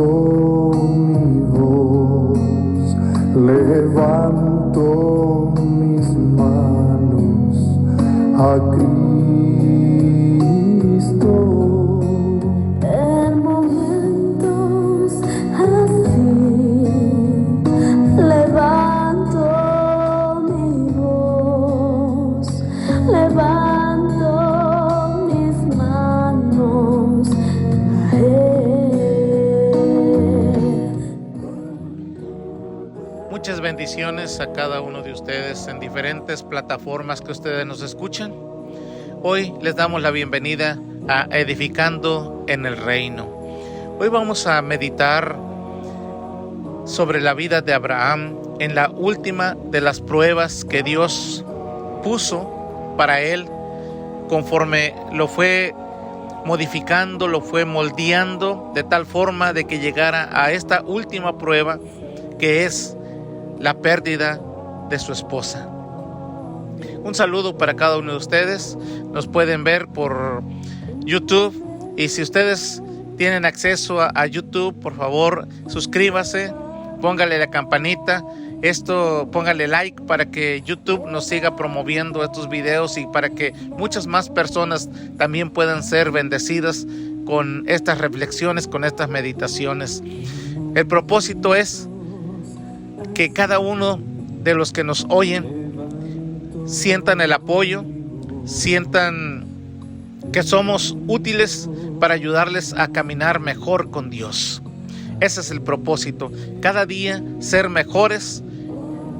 mi voz, levanto mis manos a Cristo. En momentos así, levanto mi voz, levanto mis manos a Él. Muchas bendiciones a cada uno de ustedes en diferentes plataformas que ustedes nos escuchan. Hoy les damos la bienvenida a Edificando en el Reino. Hoy vamos a meditar sobre la vida de Abraham en la última de las pruebas que Dios puso para él, conforme lo fue modificando, lo fue moldeando de tal forma de que llegara a esta última prueba, que es la pérdida de su esposa. Un saludo para cada uno de ustedes. Nos pueden ver por YouTube, y si ustedes tienen acceso a YouTube, por favor suscríbase, póngale la campanita, póngale like para que YouTube nos siga promoviendo estos videos y para que muchas más personas también puedan ser bendecidas con estas reflexiones, con estas meditaciones. El propósito es que cada uno de los que nos oyen sientan el apoyo, sientan que somos útiles para ayudarles a caminar mejor con Dios. Ese es el propósito, cada día ser mejores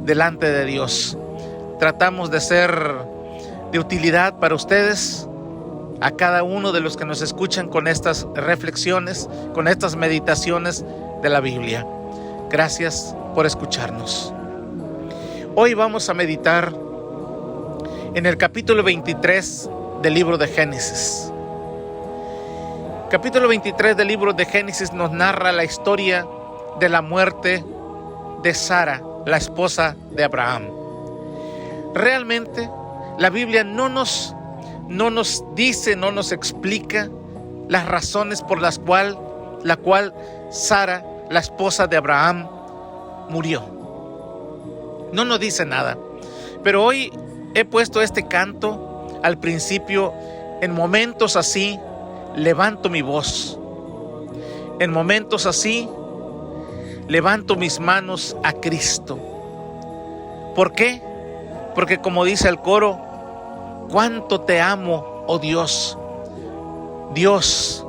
delante de Dios. Tratamos de ser de utilidad para ustedes, a cada uno de los que nos escuchan, con estas reflexiones, con estas meditaciones de la Biblia. Gracias por escucharnos. Hoy vamos a meditar en el capítulo 23 del libro de Génesis. Capítulo 23 del libro de Génesis nos narra la historia de la muerte de Sara, la esposa de Abraham. Realmente la Biblia no nos dice, no nos explica las razones por la cual Sara, la esposa de Abraham, murió. No nos dice nada. Pero hoy he puesto este canto al principio. En momentos así levanto mi voz. En momentos así levanto mis manos a Cristo. ¿Por qué? Porque como dice el coro, cuánto te amo, oh Dios. Dios,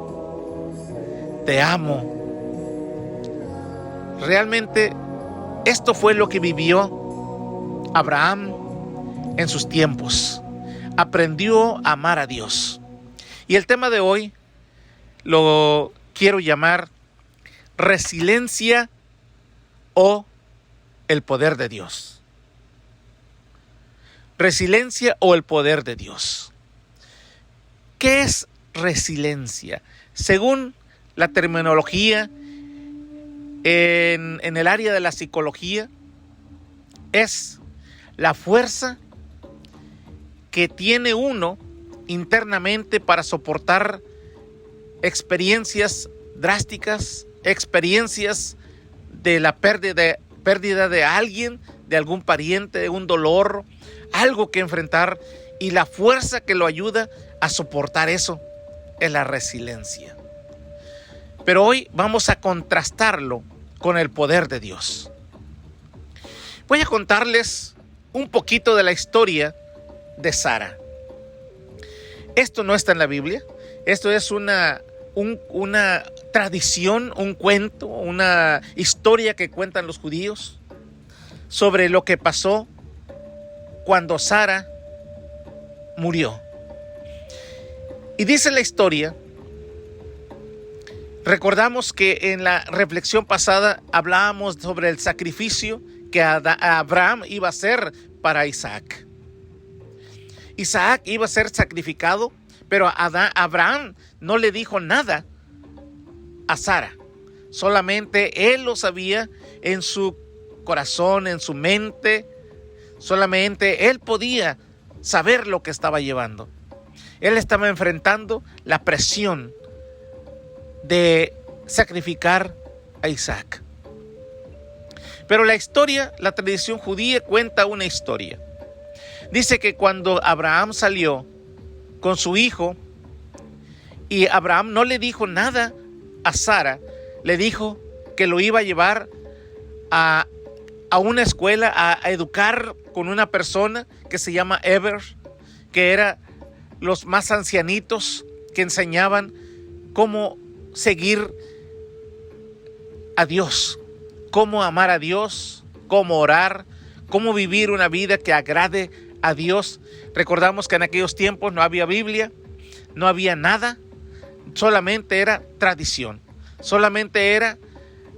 te amo. Realmente esto fue lo que vivió Abraham en sus tiempos. Aprendió a amar a Dios. Y el tema de hoy lo quiero llamar resiliencia o el poder de Dios. Resiliencia o el poder de Dios. ¿Qué es resiliencia? Según la terminología en el área de la psicología, es la fuerza que tiene uno internamente para soportar experiencias drásticas, experiencias de la pérdida de alguien, de algún pariente, de un dolor, algo que enfrentar, y la fuerza que lo ayuda a soportar eso es la resiliencia. Pero hoy vamos a contrastarlo con el poder de Dios. Voy a contarles un poquito de la historia de Sara. Esto no está en la Biblia. Esto es una tradición, un cuento, una historia que cuentan los judíos sobre lo que pasó cuando Sara murió. Y dice la historia, recordamos que en la reflexión pasada hablábamos sobre el sacrificio que Abraham iba a hacer para Isaac. Isaac iba a ser sacrificado, pero Abraham no le dijo nada a Sara. Solamente él lo sabía en su corazón, en su mente. Solamente él podía saber lo que estaba llevando. Él estaba enfrentando la presión de sacrificar a Isaac. Pero la historia, la tradición judía cuenta una historia. Dice que cuando Abraham salió con su hijo, y Abraham no le dijo nada a Sara, le dijo que lo iba a llevar a una escuela, a educar con una persona que se llama Eber, que era los más ancianitos que enseñaban cómo seguir a Dios, cómo amar a Dios, cómo orar, cómo vivir una vida que agrade a Dios. Recordamos que en aquellos tiempos no había Biblia, no había nada, solamente era tradición, solamente era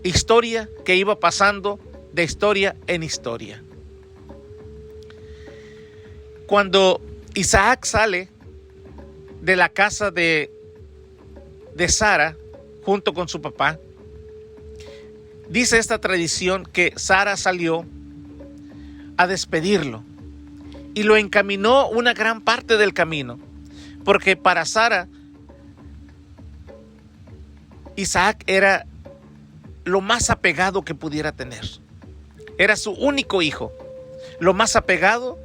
historia que iba pasando de historia en historia. Cuando Isaac sale de la casa de Sara junto con su papá, dice esta tradición que Sara salió a despedirlo y lo encaminó una gran parte del camino, porque para Sara Isaac era lo más apegado que pudiera tener. Era su único hijo, lo más apegado,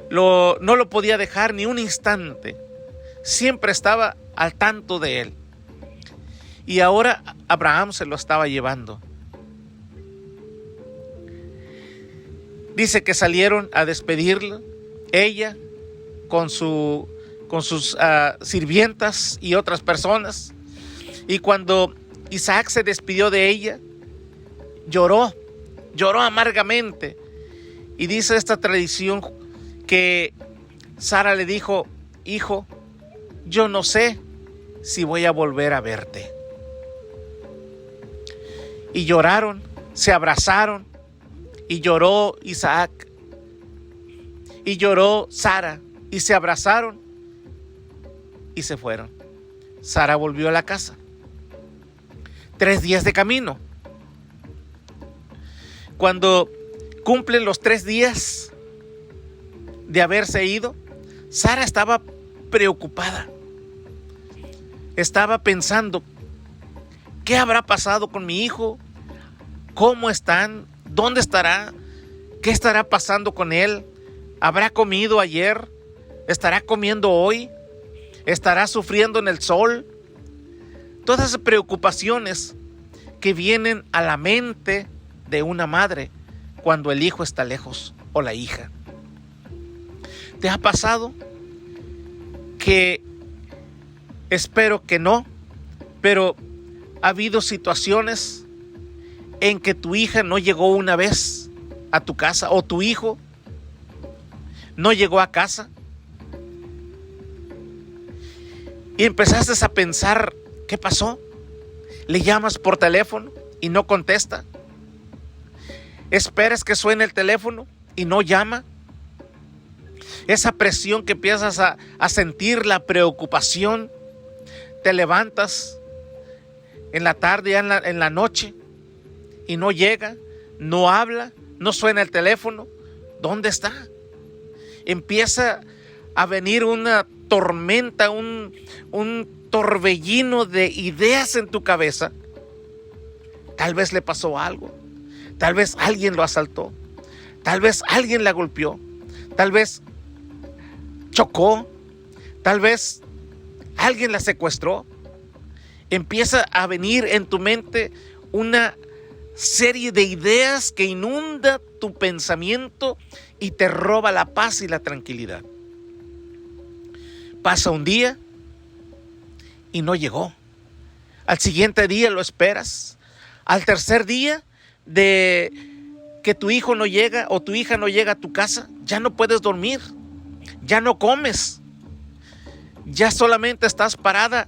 no lo podía dejar ni un instante. Siempre estaba al tanto de él. Y ahora Abraham se lo estaba llevando. Dice que salieron a despedirlo, ella con sus sirvientas y otras personas. Y cuando Isaac se despidió de ella, lloró amargamente. Y dice esta tradición que Sara le dijo: hijo, yo no sé si voy a volver a verte. Y lloraron, se abrazaron, y lloró Isaac, y lloró Sara, y se abrazaron, y se fueron. Sara volvió a la casa. 3 días de camino. Cuando cumplen los 3 días de haberse ido, Sara estaba preocupada. Estaba pensando: ¿qué habrá pasado con mi hijo? ¿Cómo están? ¿Dónde estará? ¿Qué estará pasando con él? ¿Habrá comido ayer? ¿Estará comiendo hoy? ¿Estará sufriendo en el sol? Todas esas preocupaciones que vienen a la mente de una madre cuando el hijo está lejos o la hija. ¿Te ha pasado que, espero que no, pero ha habido situaciones en que tu hija no llegó una vez a tu casa o tu hijo no llegó a casa? Y empezaste a pensar: ¿qué pasó? Le llamas por teléfono y no contesta. Esperas que suene el teléfono y no llama. Esa presión que empiezas a sentir, la preocupación. Te levantas en la tarde, en la noche, y no llega, no habla, no suena el teléfono. ¿Dónde está? Empieza a venir una tormenta, un torbellino de ideas en tu cabeza. Tal vez le pasó algo, tal vez alguien lo asaltó, tal vez alguien la golpeó, tal vez chocó, tal vez alguien la secuestró. Empieza a venir en tu mente una serie de ideas que inunda tu pensamiento y te roba la paz y la tranquilidad. Pasa un día y no llegó. Al siguiente día lo esperas. Al tercer día de que tu hijo no llega o tu hija no llega a tu casa, ya no puedes dormir, ya no comes, ya solamente estás parada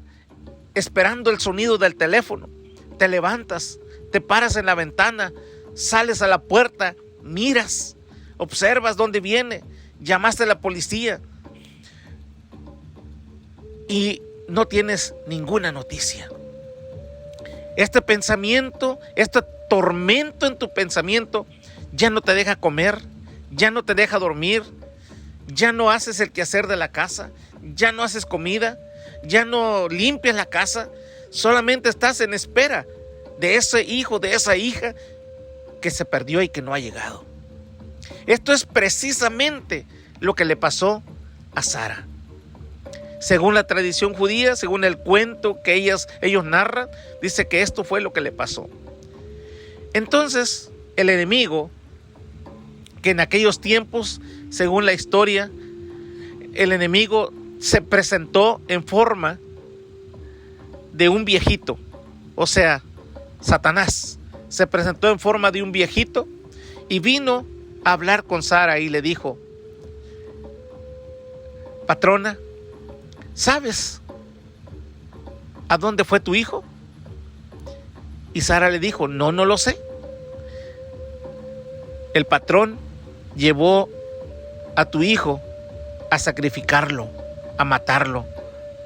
esperando el sonido del teléfono. Te levantas, te paras en la ventana, sales a la puerta, miras, observas dónde viene, llamaste a la policía y no tienes ninguna noticia. Este pensamiento, este tormento en tu pensamiento ya no te deja comer, ya no te deja dormir, ya no haces el quehacer de la casa, ya no haces comida, ya no limpias la casa, solamente estás en espera de ese hijo, de esa hija que se perdió y que no ha llegado. Esto es precisamente lo que le pasó a Sara. Según la tradición judía, según el cuento que ellos narran, dice que esto fue lo que le pasó. Entonces, el enemigo, que en aquellos tiempos, según la historia, el enemigo se presentó en forma de un viejito, o sea, Satanás se presentó en forma de un viejito y vino a hablar con Sara y le dijo: patrona, ¿sabes a dónde fue tu hijo? Y Sara le dijo: no lo sé. El patrón llevó a tu hijo a sacrificarlo, a matarlo.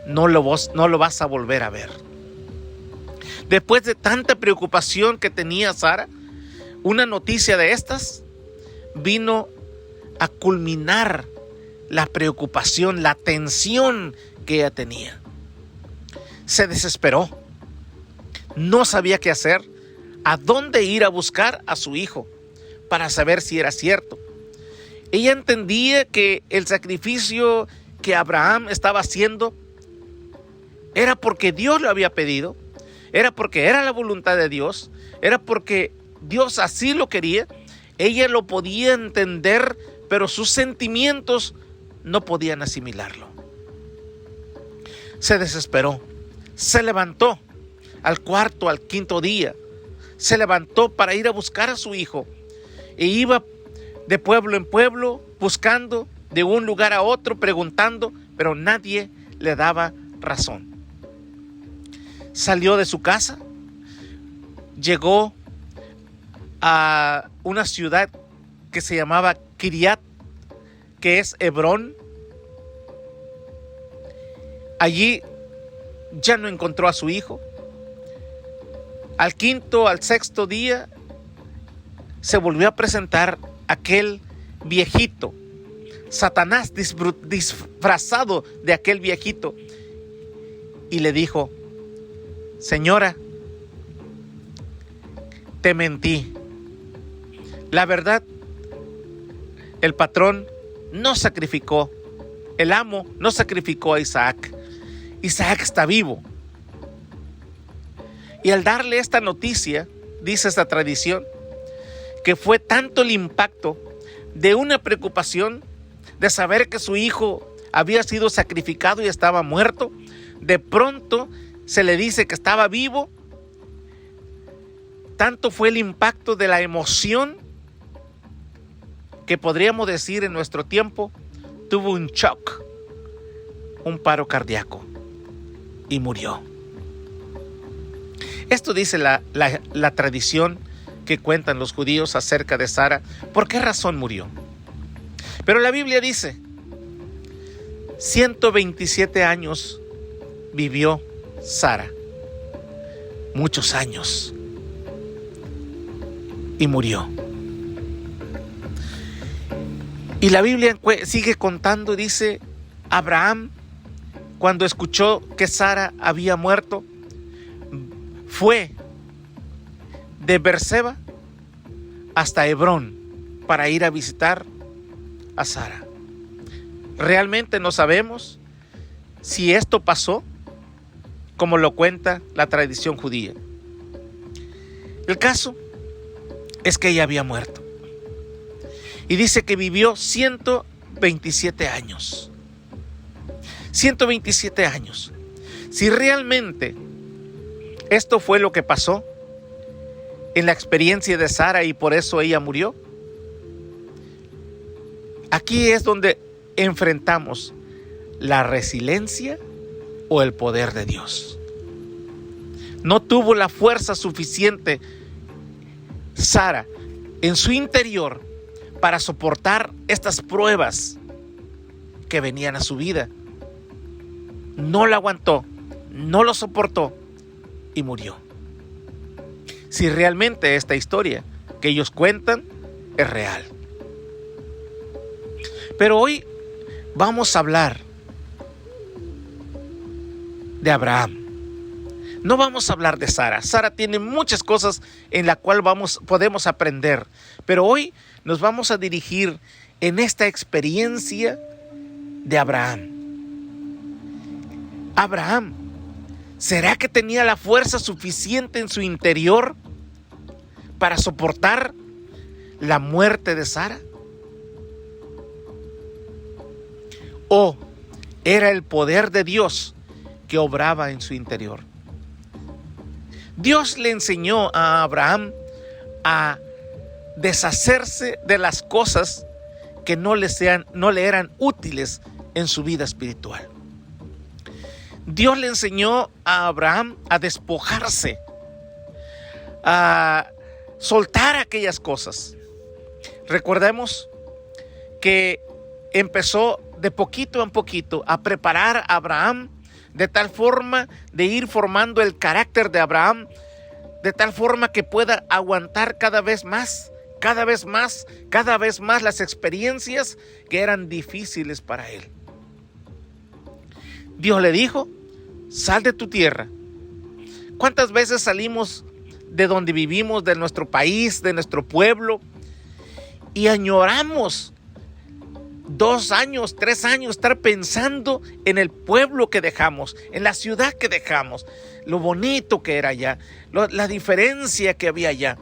No lo vas a volver a ver. Después de tanta preocupación que tenía Sara, una noticia de estas vino a culminar la preocupación, la tensión que ella tenía. Se desesperó. No sabía qué hacer, a dónde ir a buscar a su hijo para saber si era cierto. Ella entendía que el sacrificio que Abraham estaba haciendo era porque Dios lo había pedido, era porque era la voluntad de Dios, era porque Dios así lo quería. Ella lo podía entender, pero sus sentimientos no podían asimilarlo. Se desesperó, se levantó al cuarto, al quinto día, se levantó para ir a buscar a su hijo e iba de pueblo en pueblo buscando, de un lugar a otro preguntando, pero nadie le daba razón. Salió de su casa, llegó a una ciudad que se llamaba Kiriat, que es Hebrón. Allí ya no encontró a su hijo. Al quinto, al sexto día, se volvió a presentar aquel viejito, Satanás disfrazado de aquel viejito, y le dijo: señora, te mentí. La verdad, el patrón no sacrificó, el amo no sacrificó a Isaac. Isaac está vivo. Y al darle esta noticia, dice esta tradición, que fue tanto el impacto de una preocupación de saber que su hijo había sido sacrificado y estaba muerto, de pronto se le dice que estaba vivo. Tanto fue el impacto de la emoción que podríamos decir en nuestro tiempo, tuvo un shock, un paro cardíaco y murió. Esto dice la tradición que cuentan los judíos acerca de Sara. ¿Por qué razón murió? Pero la Biblia dice: 127 años vivió Sara, muchos años, y murió. Y la Biblia sigue contando y dice: Abraham, cuando escuchó que Sara había muerto, fue de Berseba hasta Hebrón para ir a visitar a Sara. Realmente no sabemos si esto pasó como lo cuenta la tradición judía. El caso es que ella había muerto. Y dice que vivió 127 años. 127 años. Si realmente esto fue lo que pasó en la experiencia de Sara y por eso ella murió, aquí es donde enfrentamos la resiliencia o el poder de Dios. No tuvo la fuerza suficiente Sara en su interior para soportar estas pruebas que venían a su vida. No la aguantó, no lo soportó y murió. Si realmente esta historia que ellos cuentan es real. Pero hoy vamos a hablar de Abraham. No vamos a hablar de Sara. Sara tiene muchas cosas en las cuales podemos aprender. Pero hoy nos vamos a dirigir en esta experiencia de Abraham. Abraham, ¿será que tenía la fuerza suficiente en su interior para soportar la muerte de Sara? ¿O era el poder de Dios que obraba en su interior? Dios le enseñó a Abraham a deshacerse de las cosas que no le eran útiles en su vida espiritual. Dios le enseñó a Abraham a despojarse, a soltar aquellas cosas. Recordemos que empezó de poquito en poquito a preparar a Abraham de tal forma de ir formando el carácter de Abraham, de tal forma que pueda aguantar cada vez más las experiencias que eran difíciles para él. Dios le dijo: sal de tu tierra. ¿Cuántas veces salimos de donde vivimos, de nuestro país, de nuestro pueblo, y añoramos 2 años, 3 años estar pensando en el pueblo que dejamos, en la ciudad que dejamos, lo bonito que era allá, la diferencia que había allá?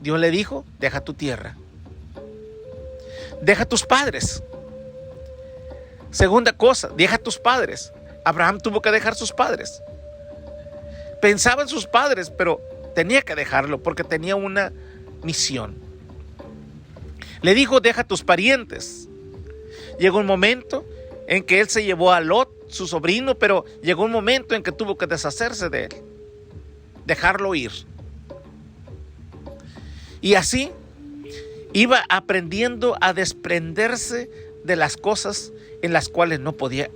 Dios le dijo: deja tu tierra, deja tus padres. Segunda cosa, deja tus padres. Abraham tuvo que dejar sus padres. Pensaba en sus padres, pero tenía que dejarlo porque tenía una misión. Le dijo: deja tus parientes. Llegó un momento en que él se llevó a Lot, su sobrino, pero llegó un momento en que tuvo que deshacerse de él, dejarlo ir. Y así iba aprendiendo a desprenderse de las cosas en las cuales no podía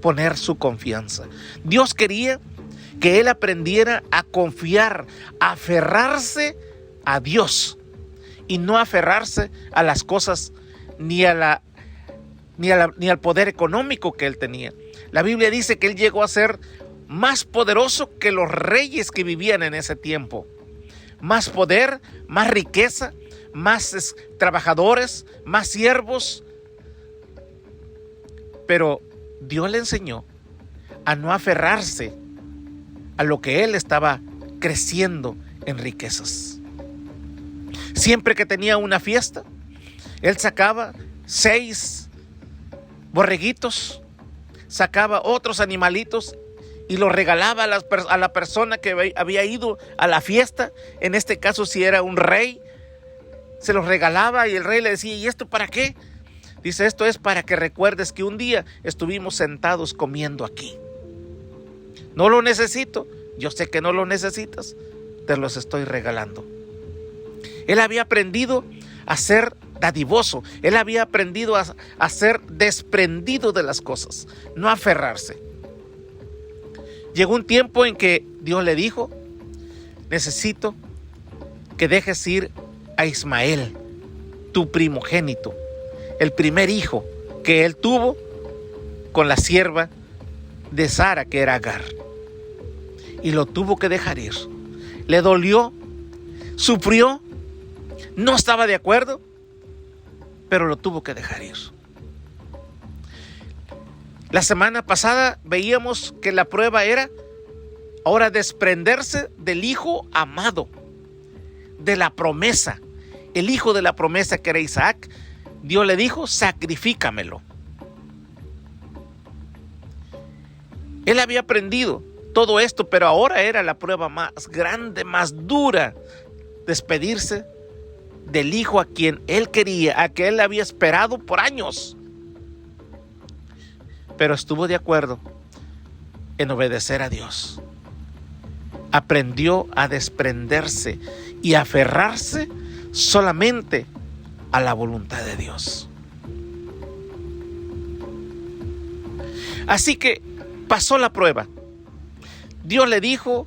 poner su confianza. Dios quería que él aprendiera a confiar, a aferrarse a Dios y no aferrarse a las cosas ni al poder económico que él tenía. La Biblia dice que él llegó a ser más poderoso que los reyes que vivían en ese tiempo. Más poder, más riqueza, más trabajadores, más siervos. Pero Dios le enseñó a no aferrarse a lo que él estaba creciendo en riquezas. Siempre que tenía una fiesta, él sacaba 6 borreguitos, sacaba otros animalitos y los regalaba a la persona que había ido a la fiesta. En este caso, si era un rey, se los regalaba y el rey le decía: ¿y esto para qué? Dice: esto es para que recuerdes que un día estuvimos sentados comiendo aquí. No lo necesito, yo sé que no lo necesitas, te los estoy regalando. Él había aprendido a ser dadivoso, él había aprendido a ser desprendido de las cosas, no aferrarse. Llegó un tiempo en que Dios le dijo: necesito que dejes ir a Ismael, tu primogénito, el primer hijo que él tuvo con la sierva de Sara, que era Agar. Y lo tuvo que dejar ir. Le dolió, sufrió, no estaba de acuerdo, pero lo tuvo que dejar ir. La semana pasada veíamos que la prueba era ahora desprenderse del hijo amado, de la promesa. El hijo de la promesa, que era Isaac, Dios le dijo: sacrifícamelo. Él había aprendido todo esto, pero ahora era la prueba más grande, más dura: despedirse del hijo a quien él quería, a que él había esperado por años. Pero estuvo de acuerdo en obedecer a Dios. Aprendió a desprenderse y aferrarse solamente a la voluntad de Dios. Así que pasó la prueba. Dios le dijo: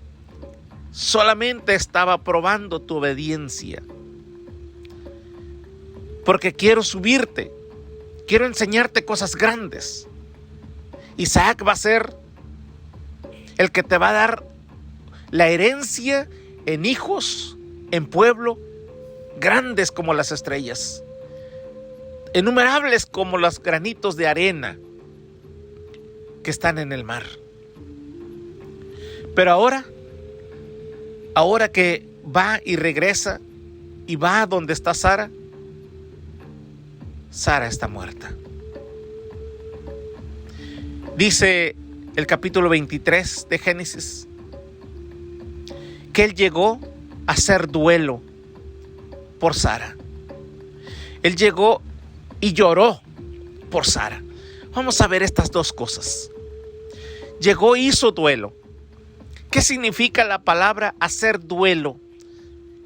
solamente estaba probando tu obediencia, porque quiero subirte, quiero enseñarte cosas grandes. Isaac va a ser el que te va a dar la herencia en hijos, en pueblo, grandes como las estrellas, innumerables como los granitos de arena que están en el mar. Pero ahora que va y regresa y va a donde está Sara, Sara está muerta. Dice el capítulo 23 de Génesis que él llegó a hacer duelo por Sara. Él llegó y lloró por Sara. Vamos a ver estas dos cosas. Llegó y hizo duelo. ¿Qué significa la palabra hacer duelo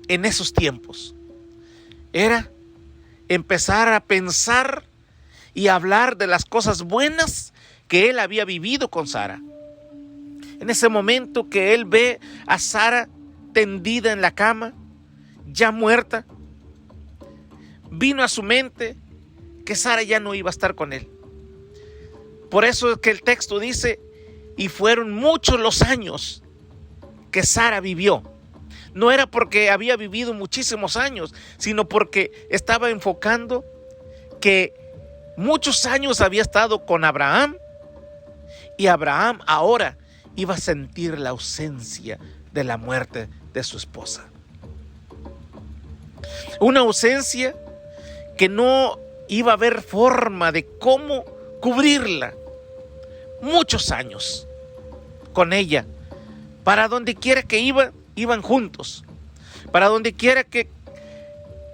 en esos tiempos? Era empezar a pensar y hablar de las cosas buenas que él había vivido con Sara. En ese momento que él ve a Sara tendida en la cama, ya muerta, vino a su mente que Sara ya no iba a estar con él. Por eso es que el texto dice, y fueron muchos los años que Sara vivió. No era porque había vivido muchísimos años, sino porque estaba enfocando que muchos años había estado con Abraham, y Abraham ahora iba a sentir la ausencia de la muerte de su esposa. Una ausencia que no iba a haber forma de cómo cubrirla. Muchos años con ella. Para donde quiera que iban juntos. Para donde quiera que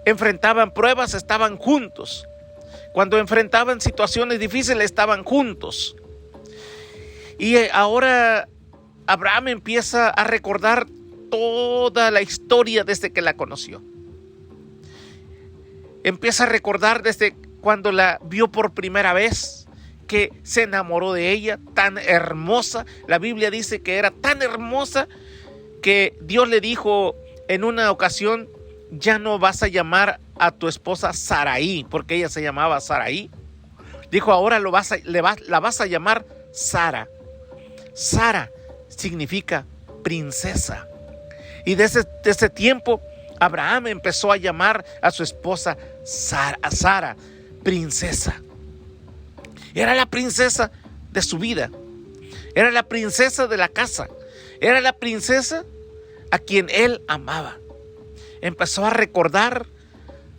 enfrentaban pruebas, estaban juntos. Cuando enfrentaban situaciones difíciles, estaban juntos. Y ahora Abraham empieza a recordar toda la historia desde que la conoció. Empieza a recordar desde cuando la vio por primera vez, que se enamoró de ella, tan hermosa. La Biblia dice que era tan hermosa que Dios le dijo en una ocasión, ya no vas a llamar a tu esposa Sarai, porque ella se llamaba Sarai. Dijo, ahora la vas a llamar Sara. Sara significa princesa. Y desde ese tiempo Abraham empezó a llamar a su esposa Sara, princesa. Era la princesa de su vida. Era la princesa de la casa. Era la princesa a quien él amaba. Empezó a recordar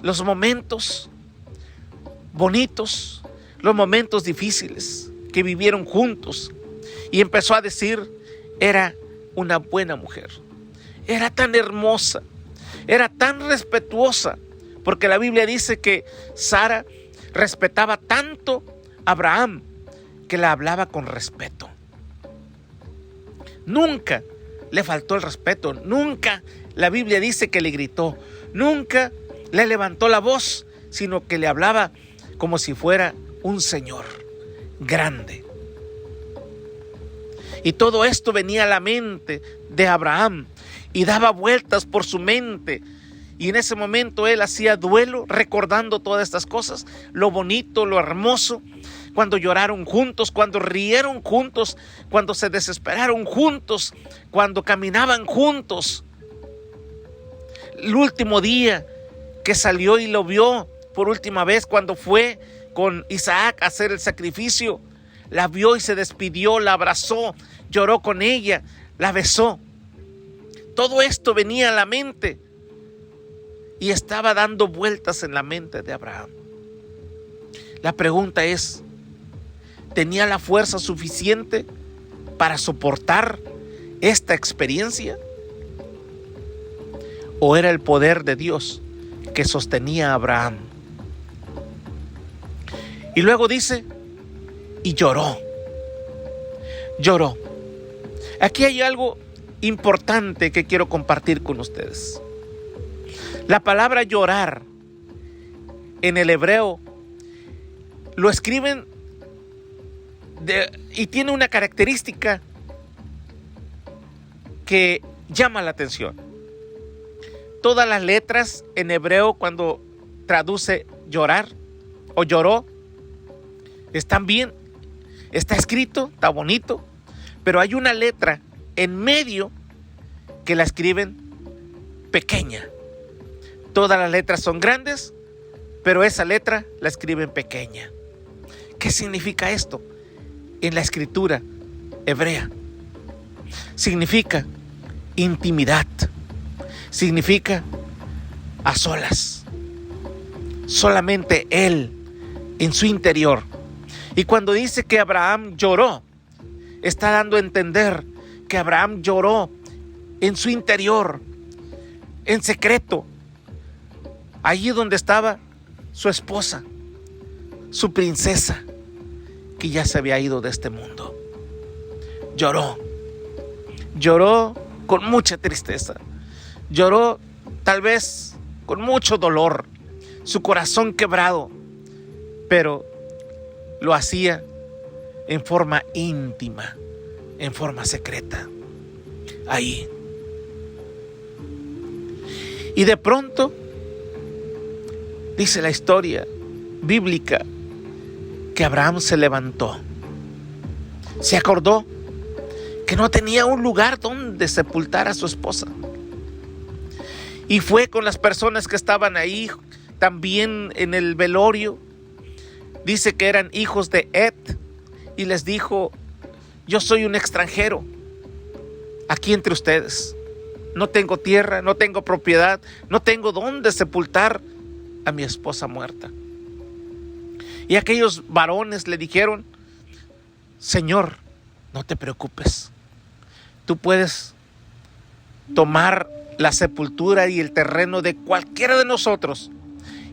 los momentos bonitos, los momentos difíciles que vivieron juntos. Y empezó a decir, era una buena mujer. Era tan hermosa. Era tan respetuosa. Porque la Biblia dice que Sara respetaba tanto a Abraham que la hablaba con respeto. Nunca le faltó el respeto. Nunca la Biblia dice que le gritó. Nunca le levantó la voz, sino que le hablaba como si fuera un señor grande. Y todo esto venía a la mente de Abraham y daba vueltas por su mente. Y en ese momento él hacía duelo recordando todas estas cosas, lo bonito, lo hermoso, cuando lloraron juntos, cuando rieron juntos, cuando se desesperaron juntos, cuando caminaban juntos. El último día que salió y lo vio por última vez, cuando fue con Isaac a hacer el sacrificio, la vio y se despidió, la abrazó, lloró con ella, la besó. Todo esto venía a la mente y estaba dando vueltas en la mente de Abraham. La pregunta es, ¿tenía la fuerza suficiente para soportar esta experiencia? ¿O era el poder de Dios que sostenía a Abraham? Y luego dice, y lloró. Lloró. Aquí hay algo importante que quiero compartir con ustedes. La palabra llorar en el hebreo lo escriben y tiene una característica que llama la atención. Todas las letras en hebreo cuando traduce llorar o lloró están bien, está escrito, está bonito, pero hay una letra en medio que la escriben pequeña. Todas las letras son grandes, pero esa letra la escriben pequeña. ¿Qué significa esto? En la escritura hebrea significa intimidad, significa a solas, solamente Él en su interior. Y cuando dice que Abraham lloró, está dando a entender que Abraham lloró en su interior, en secreto, allí donde estaba su esposa, su princesa, que ya se había ido de este mundo. Lloró con mucha tristeza, lloró tal vez con mucho dolor, su corazón quebrado, pero lo hacía en forma íntima, en forma secreta, ahí. Y de pronto, dice la historia bíblica, que Abraham se levantó, se acordó que no tenía un lugar donde sepultar a su esposa, y fue con las personas que estaban ahí también en el velorio. Dice que eran hijos de Et, y les dijo: yo soy un extranjero aquí entre ustedes, no tengo tierra, no tengo propiedad, no tengo dónde sepultar a mi esposa muerta. Y aquellos varones le dijeron: Señor, no te preocupes, tú puedes tomar la sepultura y el terreno de cualquiera de nosotros,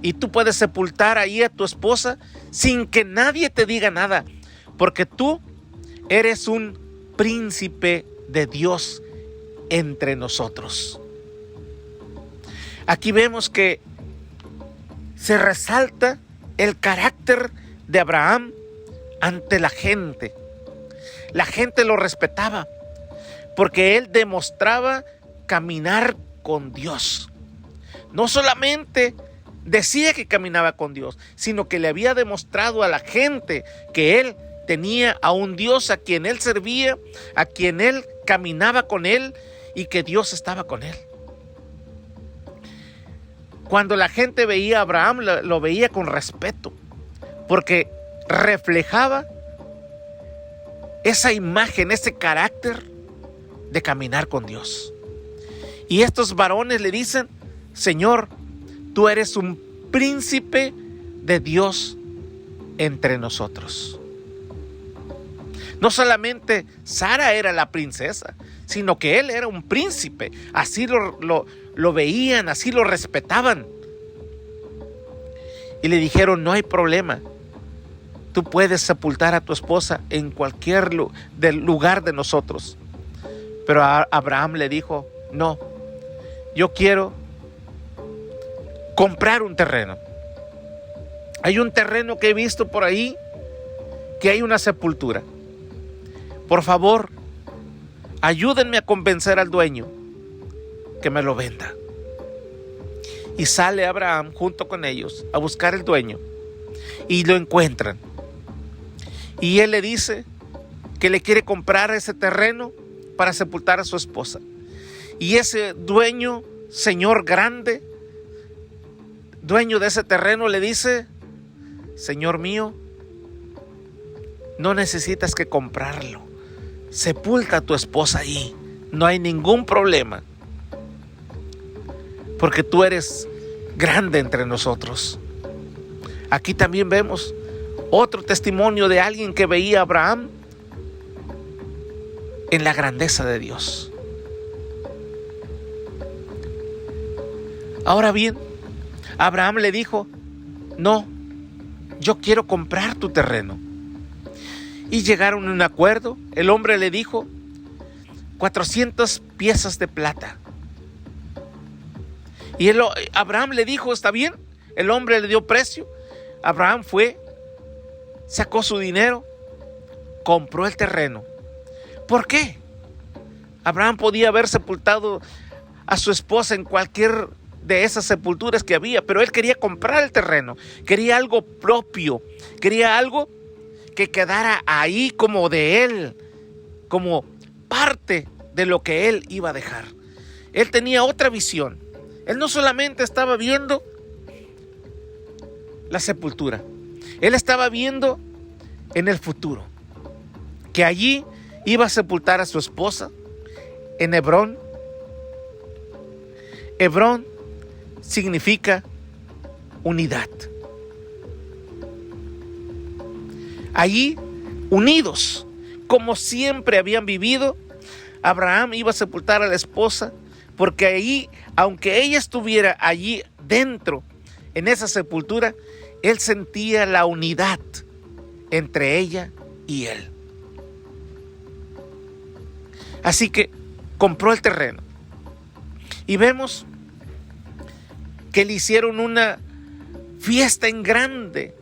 y tú puedes sepultar ahí a tu esposa sin que nadie te diga nada, porque tú eres un príncipe de Dios entre nosotros. Aquí vemos que se resalta el carácter de Abraham ante la gente. La gente lo respetaba porque él demostraba caminar con Dios. No solamente decía que caminaba con Dios, sino que le había demostrado a la gente que él tenía a un Dios a quien él servía, a quien él caminaba con él, y que Dios estaba con él. Cuando la gente veía a Abraham, lo veía con respeto, porque reflejaba esa imagen, ese carácter de caminar con Dios. Y estos varones le dicen: Señor, tú eres un príncipe de Dios entre nosotros. No solamente Sara era la princesa, sino que él era un príncipe. Así lo veían, así lo respetaban. Y le dijeron: no hay problema, tú puedes sepultar a tu esposa en cualquier lugar de nosotros. Pero Abraham le dijo: no, yo quiero comprar un terreno. Hay un terreno que he visto por ahí, que hay una sepultura. Por favor, ayúdenme a convencer al dueño que me lo venda. Y sale Abraham junto con ellos a buscar el dueño, y lo encuentran. Y él le dice que le quiere comprar ese terreno para sepultar a su esposa. Y ese dueño, señor grande, dueño de ese terreno, le dice: Señor mío, no necesitas que comprarlo. Sepulta a tu esposa ahí, no hay ningún problema, porque tú eres grande entre nosotros. Aquí también vemos otro testimonio de alguien que veía a Abraham en la grandeza de Dios. Ahora bien, Abraham le dijo: no, yo quiero comprar tu terreno. Y llegaron a un acuerdo. El hombre le dijo: 400 piezas de plata. Y Abraham le dijo: está bien. El hombre le dio precio. Abraham fue, sacó su dinero, compró el terreno. ¿Por qué? Abraham podía haber sepultado a su esposa en cualquier de esas sepulturas que había, pero él quería comprar el terreno, quería algo propio, quería algo que quedara ahí como de él, como parte de lo que él iba a dejar. él tenía otra visión. Él no solamente estaba viendo la sepultura, él estaba viendo en el futuro, que allí iba a sepultar a su esposa en Hebrón. Hebrón significa unidad. Allí, unidos, como siempre habían vivido, Abraham iba a sepultar a la esposa, porque allí, aunque ella estuviera allí dentro, en esa sepultura, él sentía la unidad entre ella y él. Así que compró el terreno. Y vemos que le hicieron una fiesta en grande,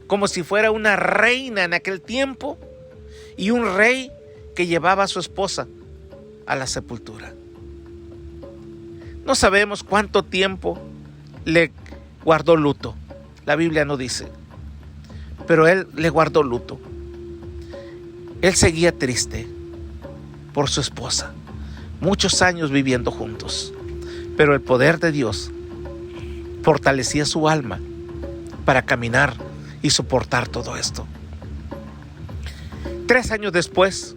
como si fuera una reina en aquel tiempo, y un rey que llevaba a su esposa a la sepultura. No sabemos cuánto tiempo le guardó luto. La Biblia no dice. Pero él le guardó luto. Él seguía triste por su esposa. Muchos años viviendo juntos. Pero el poder de Dios fortalecía su alma para caminar y soportar todo esto. 3 años después,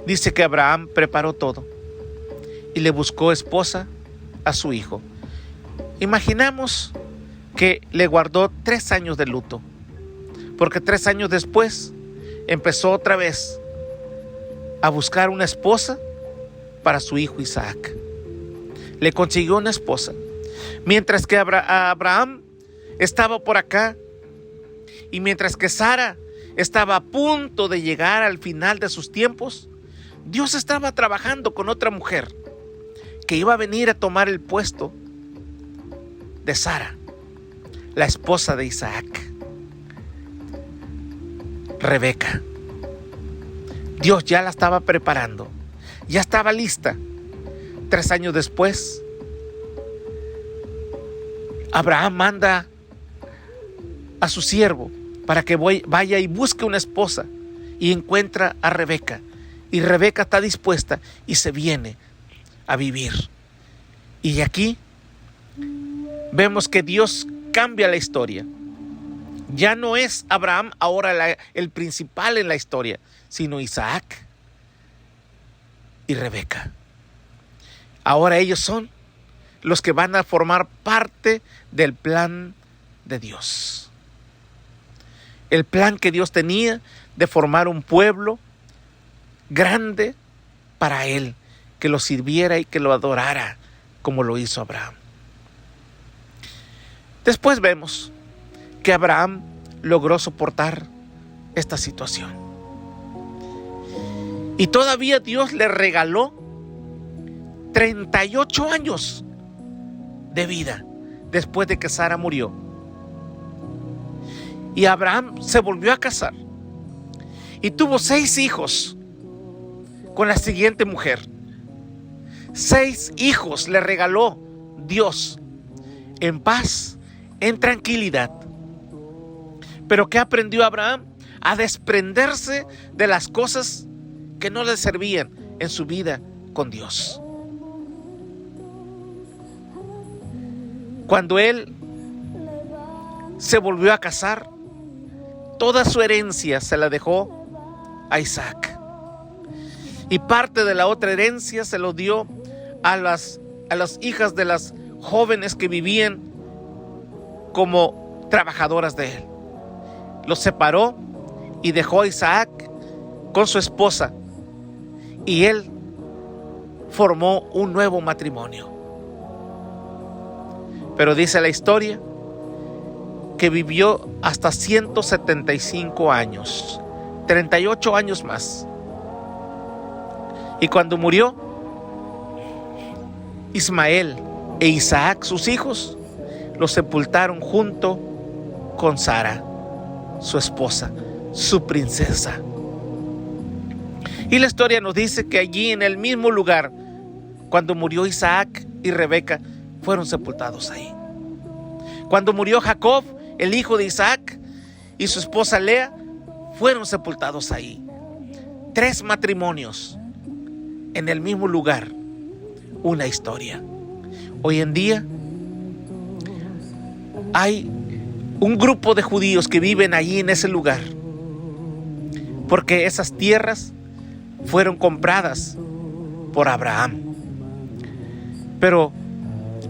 dice que Abraham preparó todo y le buscó esposa a su hijo. Imaginamos que le guardó 3 años de luto, porque 3 años después empezó otra vez a buscar una esposa para su hijo Isaac. Le consiguió una esposa, mientras que Abraham estaba por acá, y mientras que Sara estaba a punto de llegar al final de sus tiempos, Dios estaba trabajando con otra mujer que iba a venir a tomar el puesto de Sara, la esposa de Isaac, Rebeca. Dios ya la estaba preparando, ya estaba lista. 3 años después, Abraham manda a su siervo para que vaya y busque una esposa, y encuentra a Rebeca. Y Rebeca está dispuesta y se viene a vivir. Y aquí vemos que Dios cambia la historia. Ya no es Abraham ahora el principal en la historia, sino Isaac y Rebeca. Ahora ellos son los que van a formar parte del plan de Dios. El plan que Dios tenía de formar un pueblo grande para Él, que lo sirviera y que lo adorara como lo hizo Abraham. Después vemos que Abraham logró soportar esta situación. Y todavía Dios le regaló 38 años de vida después de que Sara murió. Y Abraham se volvió a casar y tuvo 6 hijos con la siguiente mujer. 6 hijos le regaló Dios en paz, en tranquilidad. Pero ¿qué aprendió Abraham? A desprenderse de las cosas que no le servían en su vida con Dios. Cuando él se volvió a casar, toda su herencia se la dejó a Isaac. Y parte de la otra herencia se lo dio a las hijas de las jóvenes que vivían como trabajadoras de él. Los separó y dejó a Isaac con su esposa. Y él formó un nuevo matrimonio. Pero dice la historia que vivió hasta 175 años, 38 años más. Y cuando murió, Ismael e Isaac, sus hijos, los sepultaron junto con Sara, su esposa, su princesa. Y la historia nos dice que allí en el mismo lugar, cuando murió Isaac y Rebeca, fueron sepultados ahí. Cuando murió Jacob, el hijo de Isaac, y su esposa Lea, fueron sepultados ahí. 3 matrimonios en el mismo lugar una historia. Hoy en día hay un grupo de judíos que viven allí en ese lugar, porque esas tierras fueron compradas por Abraham. Pero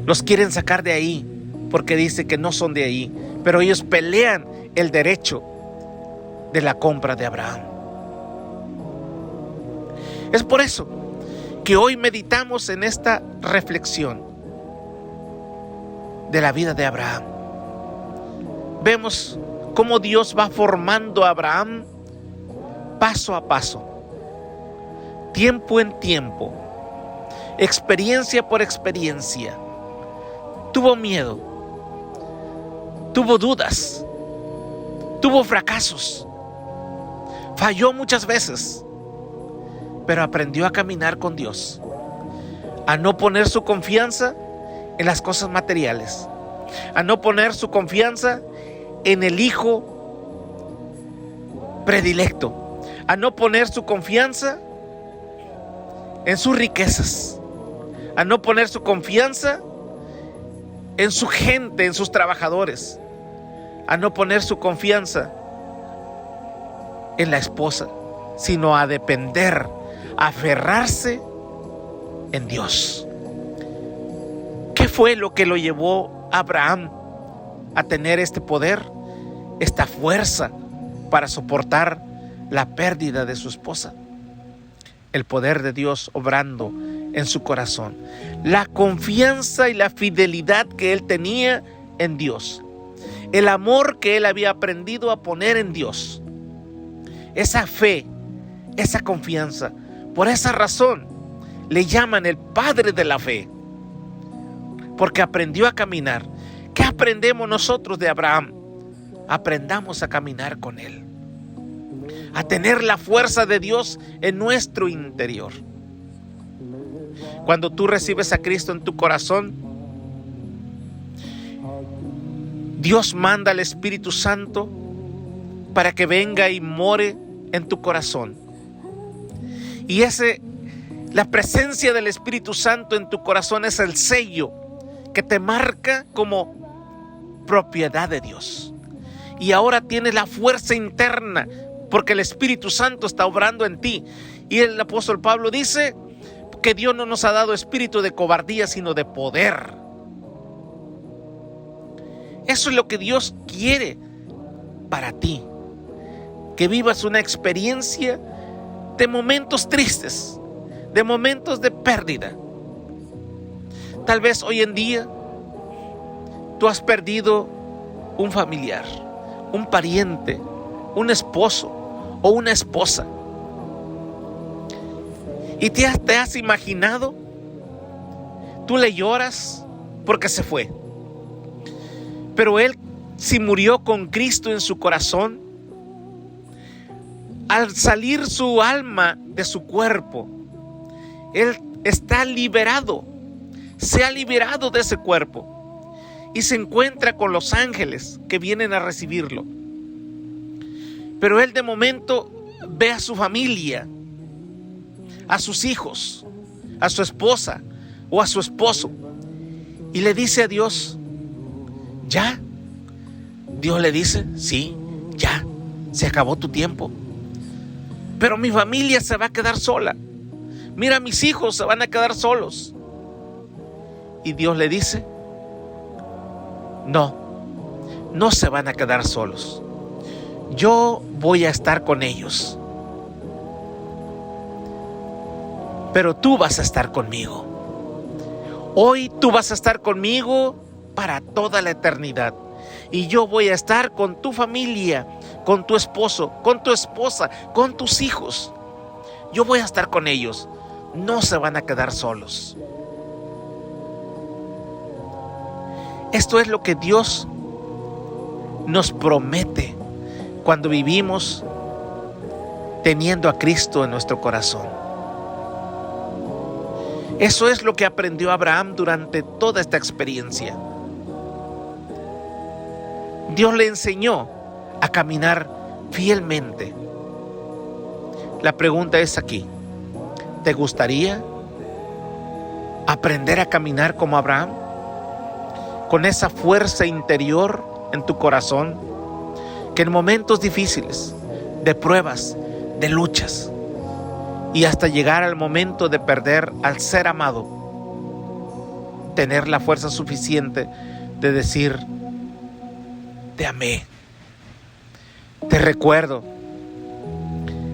los quieren sacar de ahí porque dice que no son de ahí, pero ellos pelean el derecho de la compra de Abraham. Es por eso que hoy meditamos en esta reflexión de la vida de Abraham. Vemos cómo Dios va formando a Abraham paso a paso, tiempo en tiempo, experiencia por experiencia. Tuvo miedo, tuvo dudas, tuvo fracasos, falló muchas veces, pero aprendió a caminar con Dios, a no poner su confianza en las cosas materiales, a no poner su confianza en el hijo predilecto, a no poner su confianza en sus riquezas, a no poner su confianza en su gente, en sus trabajadores, a no poner su confianza en la esposa, sino a depender, a aferrarse en Dios. ¿Qué fue lo que lo llevó a Abraham a tener este poder, esta fuerza para soportar la pérdida de su esposa? El poder de Dios obrando en su corazón, la confianza y la fidelidad que él tenía en Dios, el amor que él había aprendido a poner en Dios, esa fe, esa confianza. Por esa razón le llaman el padre de la fe, porque aprendió a caminar. ¿Qué aprendemos nosotros de Abraham? Aprendamos a caminar con él, a tener la fuerza de Dios en nuestro interior. Cuando tú recibes a Cristo en tu corazón, Dios manda al Espíritu Santo para que venga y more en tu corazón. Y la presencia del Espíritu Santo en tu corazón es el sello que te marca como propiedad de Dios. Y ahora tienes la fuerza interna porque el Espíritu Santo está obrando en ti. Y el apóstol Pablo dice que Dios no nos ha dado espíritu de cobardía, sino de poder. Eso es lo que Dios quiere para ti, que vivas una experiencia de momentos tristes, de momentos de pérdida. Tal vez hoy en día tú has perdido un familiar, un pariente, un esposo o una esposa. Y te has imaginado, tú le lloras porque se fue. Pero él, si murió con Cristo en su corazón, al salir su alma de su cuerpo, él está liberado, se ha liberado de ese cuerpo y se encuentra con los ángeles que vienen a recibirlo. Pero él de momento ve a su familia, a sus hijos, a su esposa o a su esposo, y le dice a Dios: ¿ya? Dios le dice: sí, ya, se acabó tu tiempo. Pero mi familia se va a quedar sola. Mira, mis hijos se van a quedar solos. Y Dios le dice: no se van a quedar solos. Yo voy a estar con ellos. Pero tú vas a estar conmigo. Hoy tú vas a estar conmigo para toda la eternidad. Y yo voy a estar con tu familia, con tu esposo, con tu esposa, con tus hijos. Yo voy a estar con ellos. No se van a quedar solos. Esto es lo que Dios nos promete cuando vivimos teniendo a Cristo en nuestro corazón. Eso es lo que aprendió Abraham durante toda esta experiencia. Dios le enseñó a caminar fielmente. La pregunta es aquí: ¿te gustaría aprender a caminar como Abraham, con esa fuerza interior en tu corazón, que en momentos difíciles, de pruebas, de luchas, y hasta llegar al momento de perder al ser amado, tener la fuerza suficiente de decir: te amé, te recuerdo,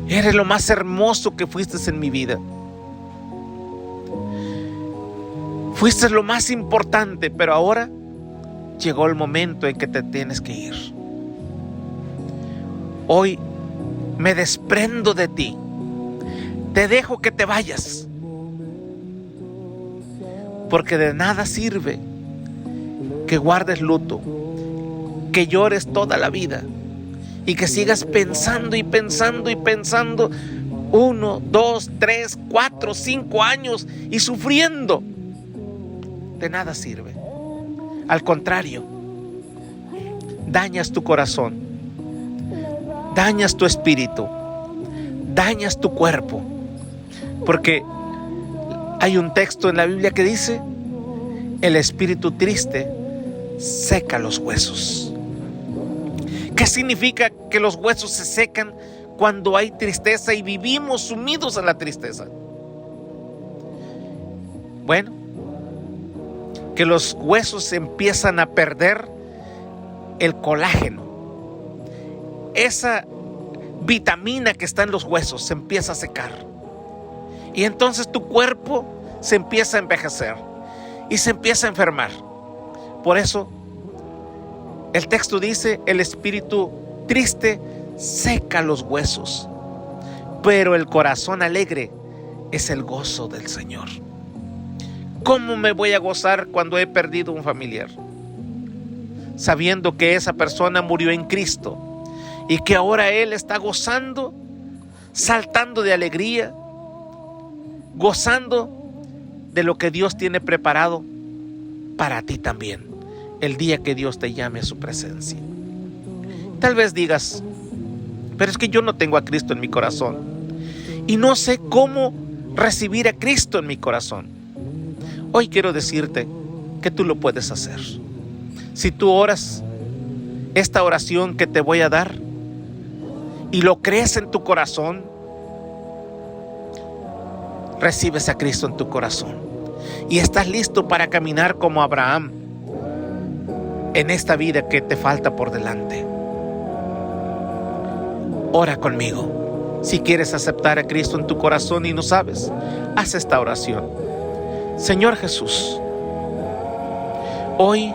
eres lo más hermoso que fuiste en mi vida, fuiste lo más importante, pero ahora llegó el momento en que te tienes que ir. Hoy me desprendo de ti, te dejo que te vayas, porque de nada sirve que guardes luto, que llores toda la vida y que sigas pensando y pensando y pensando 1, 2, 3, 4, 5 años y sufriendo. De nada sirve. Al contrario, dañas tu corazón, dañas tu espíritu, dañas tu cuerpo, porque hay un texto en la Biblia que dice: el espíritu triste seca los huesos. ¿Qué significa que los huesos se secan cuando hay tristeza y vivimos sumidos en la tristeza? Bueno, que los huesos empiezan a perder el colágeno. Esa vitamina que está en los huesos se empieza a secar. Y entonces tu cuerpo se empieza a envejecer y se empieza a enfermar. Por eso el texto dice: el espíritu triste seca los huesos, pero el corazón alegre es el gozo del Señor. ¿Cómo me voy a gozar cuando he perdido un familiar? Sabiendo que esa persona murió en Cristo y que ahora Él está gozando, saltando de alegría, gozando de lo que Dios tiene preparado para ti también, el día que Dios te llame a su presencia. Tal vez digas: pero es que yo no tengo a Cristo en mi corazón y no sé cómo recibir a Cristo en mi corazón. Hoy quiero decirte que tú lo puedes hacer. Si tú oras esta oración que te voy a dar y lo crees en tu corazón, recibes a Cristo en tu corazón y estás listo para caminar como Abraham en esta vida que te falta por delante. Ora conmigo. Si quieres aceptar a Cristo en tu corazón y no sabes, haz esta oración. Señor Jesús, hoy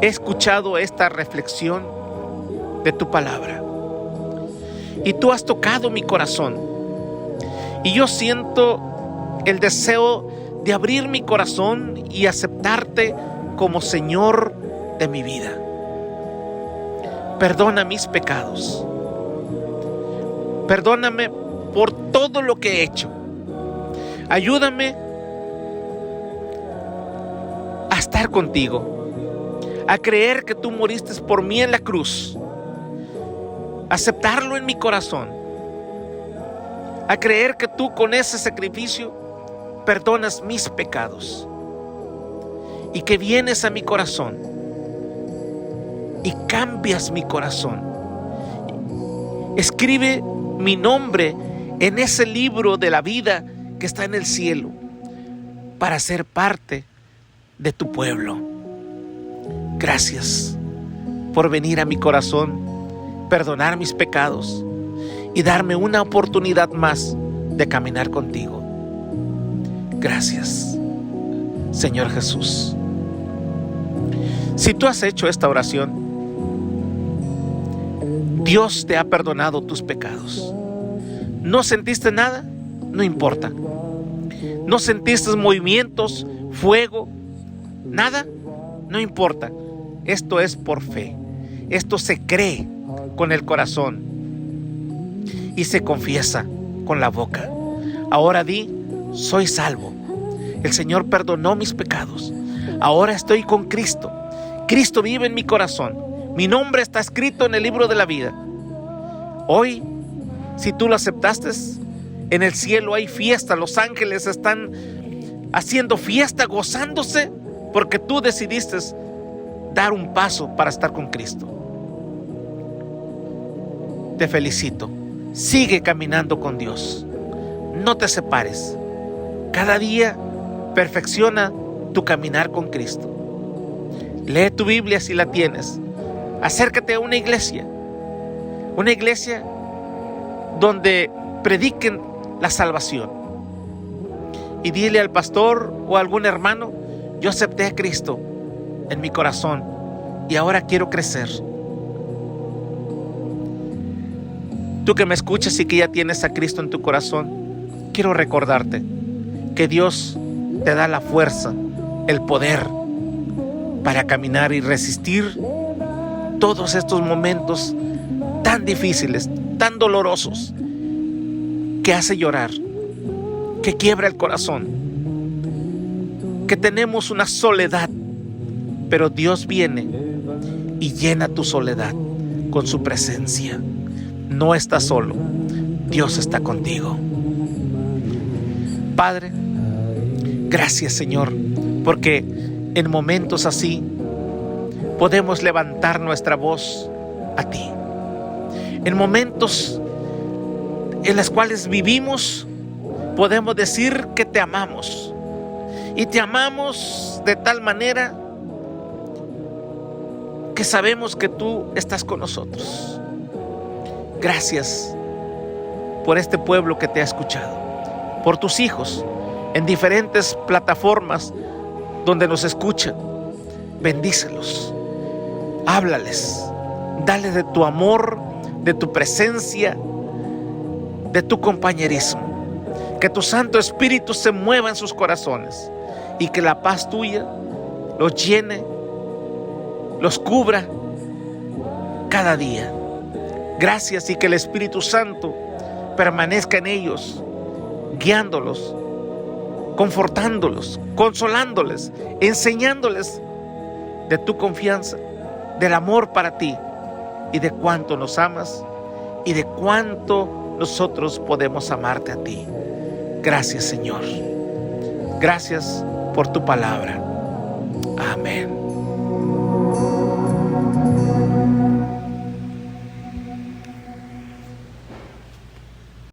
he escuchado esta reflexión de tu palabra y tú has tocado mi corazón y yo siento el deseo de abrir mi corazón y aceptarte como Señor de mi vida. Perdona mis pecados. Perdóname por todo lo que he hecho. Ayúdame a estar contigo, a creer que tú moriste por mí en la cruz, aceptarlo en mi corazón, a creer que tú con ese sacrificio perdonas mis pecados y que vienes a mi corazón y cambias mi corazón. Escribe mi nombre en ese libro de la vida que está en el cielo para ser parte de tu pueblo. Gracias por venir a mi corazón, perdonar mis pecados y darme una oportunidad más de caminar contigo. Gracias, Señor Jesús. Si tú has hecho esta oración, Dios te ha perdonado tus pecados. ¿No sentiste nada? No importa. ¿No sentiste movimientos, fuego? ¿Nada? No importa. Esto es por fe. Esto se cree con el corazón y se confiesa con la boca. Ahora di: soy salvo. El Señor perdonó mis pecados. Ahora estoy con Cristo. Cristo vive en mi corazón. Mi nombre está escrito en el libro de la vida. Hoy, si tú lo aceptaste, en el cielo hay fiesta. Los ángeles están haciendo fiesta, gozándose, porque tú decidiste dar un paso para estar con Cristo. Te felicito. Sigue caminando con Dios. No te separes. Cada día perfecciona tu caminar con Cristo. Lee tu Biblia si la tienes. Acércate a una iglesia donde prediquen la salvación. Y dile al pastor o a algún hermano: yo acepté a Cristo en mi corazón y ahora quiero crecer. Tú que me escuchas y que ya tienes a Cristo en tu corazón, quiero recordarte que Dios te da la fuerza, el poder para caminar y resistir todos estos momentos tan difíciles, tan dolorosos, que hace llorar, que quiebra el corazón, que tenemos una soledad, pero Dios viene y llena tu soledad con su presencia. No estás solo, Dios está contigo. Padre, gracias, Señor, porque en momentos así podemos levantar nuestra voz a ti. En momentos en los cuales vivimos, podemos decir que te amamos. Y te amamos de tal manera que sabemos que tú estás con nosotros. Gracias por este pueblo que te ha escuchado, por tus hijos en diferentes plataformas donde nos escuchan. Bendícelos, háblales, dale de tu amor, de tu presencia, de tu compañerismo. Que tu Santo Espíritu se mueva en sus corazones y que la paz tuya los llene, los cubra cada día. Gracias, y que el Espíritu Santo permanezca en ellos, guiándolos, confortándolos, consolándoles, enseñándoles de tu confianza, del amor para ti y de cuánto nos amas y de cuánto nosotros podemos amarte a ti. Gracias, Señor. Gracias por tu palabra. Amén.